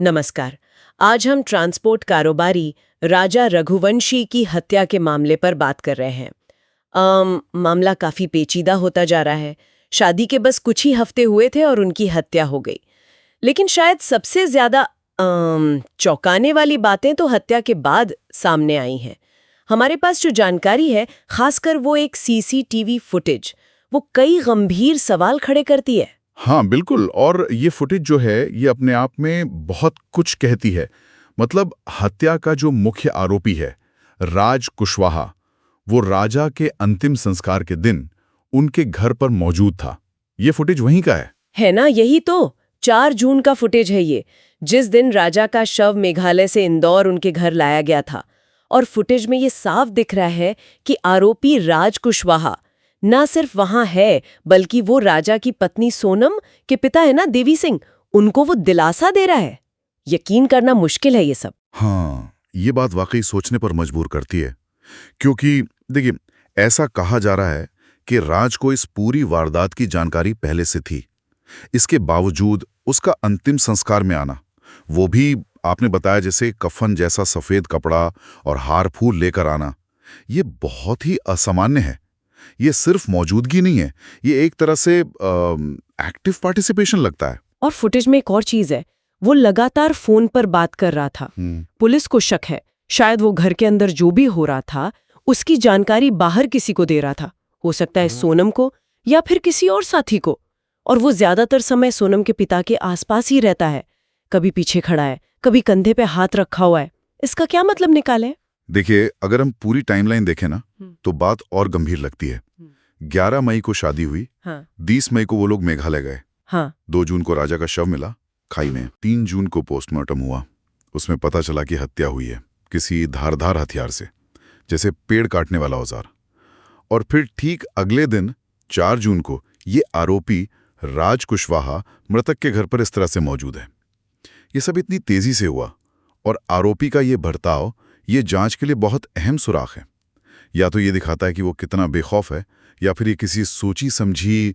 नमस्कार। आज हम ट्रांसपोर्ट कारोबारी राजा रघुवंशी की हत्या के मामले पर बात कर रहे हैं। मामला काफी पेचीदा होता जा रहा है। शादी के बस कुछ ही हफ्ते हुए थे और उनकी हत्या हो गई। लेकिन शायद सबसे ज्यादा चौंकाने वाली बातें तो हत्या के बाद सामने आई हैं। हमारे पास जो जानकारी है, खासकर वो एक सीसीटीवी फुटेज, वो कई गंभीर सवाल खड़े करती है। हाँ बिल्कुल। और ये फुटेज जो है ये अपने आप में बहुत कुछ कहती है। मतलब हत्या का जो मुख्य आरोपी है राज कुशवाहा, वो राजा के अंतिम संस्कार के दिन उनके घर पर मौजूद था। ये फुटेज वहीं का है ना? यही तो 4 जून का फुटेज है ये, जिस दिन राजा का शव मेघालय से इंदौर उनके घर लाया गया था। और फुटेज में ये साफ दिख रहा है कि आरोपी राज कुशवाहा ना सिर्फ वहां है, बल्कि वो राजा की पत्नी सोनम के पिता है ना, देवी सिंह, उनको वो दिलासा दे रहा है। यकीन करना मुश्किल है ये सब। हाँ, ये बात वाकई सोचने पर मजबूर करती है। क्योंकि देखिए, ऐसा कहा जा रहा है कि राज को इस पूरी वारदात की जानकारी पहले से थी। इसके बावजूद उसका अंतिम संस्कार में आना, वो भी आपने बताया जैसे कफन जैसा सफेद कपड़ा और हार फूल लेकर आना, ये बहुत ही असामान्य है। ये सिर्फ मौजूदगी नहीं है, ये एक तरह से एक्टिव पार्टिसिपेशन लगता है। और फुटेज में एक और चीज है, वो लगातार फोन पर बात कर रहा था। पुलिस को शक है शायद वो घर के अंदर जो भी हो रहा था उसकी जानकारी बाहर किसी को दे रहा था। हो सकता है सोनम को या फिर किसी और साथी को। और वो ज्यादातर समय सोनम के पिता के आसपास ही रहता है। कभी पीछे खड़ा है, कभी कंधे पे हाथ रखा हुआ है। इसका क्या मतलब निकाले? देखिए, अगर हम पूरी टाइमलाइन देखें ना, तो बात और गंभीर लगती है। 11 मई को शादी हुई। हाँ। 20 मई को वो लोग मेघालय गए। हाँ। 2 जून को राजा का शव मिला खाई में। 3 जून को पोस्टमार्टम हुआ। उसमें पता चला कि हत्या हुई है किसी धारदार हथियार से, जैसे पेड़ काटने वाला औजार। और फिर ठीक अगले दिन 4 जून को ये आरोपी राज कुशवाहा मृतक के घर पर इस तरह से मौजूद है। ये सब इतनी तेजी से हुआ, और आरोपी का ये बर्ताव ये जांच के लिए बहुत अहम सुराख है। या तो ये दिखाता है कि वो कितना बेखौफ है, या फिर ये किसी सोची समझी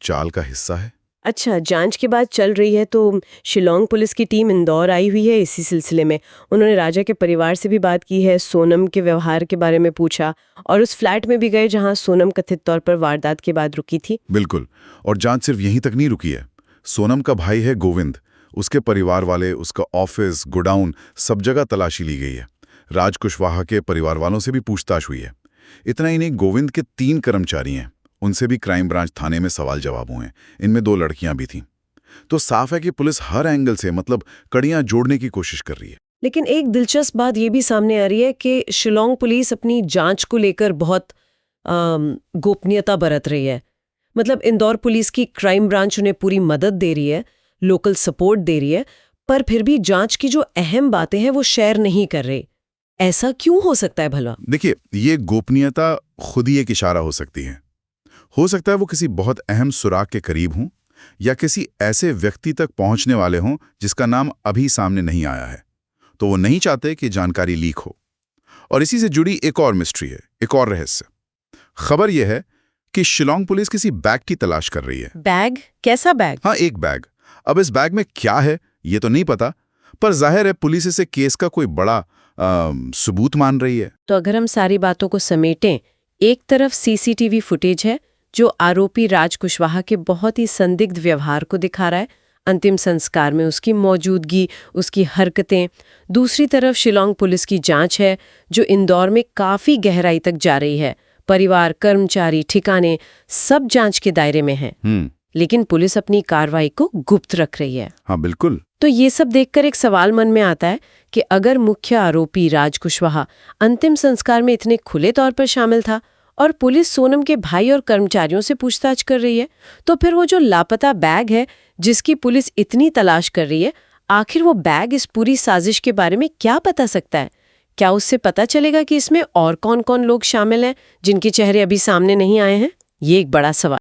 चाल का हिस्सा है। अच्छा, जांच के बाद चल रही है तो शिलोंग पुलिस की टीम इंदौर आई हुई है इसी सिलसिले में। उन्होंने राजा के परिवार से भी बात की है, सोनम के व्यवहार के बारे में पूछा, और उस फ्लैट में भी गए जहां सोनम कथित तौर पर वारदात के बाद रुकी थी। बिल्कुल। और जांच सिर्फ यहीं तक नहीं रुकी है। सोनम का भाई है गोविंद, उसके परिवार वाले, उसका ऑफिस, गोडाउन, सब जगह तलाशी ली गई है। राज कुशवाहा के परिवार वालों से भी पूछताछ हुई है। इतना ही नहीं, गोविंद के 3 कर्मचारी हैं, उनसे भी क्राइम ब्रांच थाने में सवाल जवाब हुए हैं। इनमें 2 लड़कियां भी थीं। तो साफ है कि पुलिस हर एंगल से, मतलब कड़ियां जोड़ने की कोशिश कर रही है। लेकिन एक दिलचस्प बात ये भी सामने आ रही है कि शिलोंग पुलिस अपनी जांच को लेकर बहुत गोपनीयता बरत रही है। मतलब इंदौर पुलिस की क्राइम ब्रांच उन्हें पूरी मदद दे रही है, लोकल सपोर्ट दे रही है, पर फिर भी जांच की जो अहम बातें हैं वो शेयर नहीं कर रही। ऐसा क्यों हो सकता है भला? देखिए, ये गोपनीयता खुद ही एक इशारा हो सकती है। हो सकता है वो किसी बहुत अहम सुराग के करीब हों, या किसी ऐसे व्यक्ति तक पहुंचने वाले हों जिसका नाम अभी सामने नहीं आया है। तो वो नहीं चाहते कि जानकारी लीक हो। और इसी से जुड़ी एक और मिस्ट्री है, एक और रहस्य। खबर यह है कि शिलोंग पुलिस किसी बैग की तलाश कर रही है। बैग? कैसा बैग? हाँ, एक बैग। अब इस बैग में क्या है ये तो नहीं पता, पर जाहिर है पुलिस इसे केस का कोई बड़ा सबूत मान रही है। तो अगर हम सारी बातों को समेटें, एक तरफ सीसीटीवी फुटेज है जो आरोपी राज कुशवाहा के बहुत ही संदिग्ध व्यवहार को दिखा रहा है, अंतिम संस्कार में उसकी मौजूदगी, उसकी हरकतें। दूसरी तरफ शिलोंग पुलिस की जांच है जो इंदौर में काफी गहराई तक जा रही है। परिवार, कर्मचारी, ठिकाने सब जांच के दायरे में हैं। लेकिन पुलिस अपनी कार्रवाई को गुप्त रख रही है। हाँ बिल्कुल। तो ये सब देखकर एक सवाल मन में आता है कि अगर मुख्य आरोपी राज कुशवाहा अंतिम संस्कार में इतने खुले तौर पर शामिल था और पुलिस सोनम के भाई और कर्मचारियों से पूछताछ कर रही है, तो फिर वो जो लापता बैग है जिसकी पुलिस इतनी तलाश कर रही है, आखिर वो बैग इस पूरी साजिश के बारे में क्या बता सकता है? क्या उससे पता चलेगा कि इसमें और कौन कौन लोग शामिल हैं जिनके चेहरे अभी सामने नहीं आए हैं? ये एक बड़ा सवाल।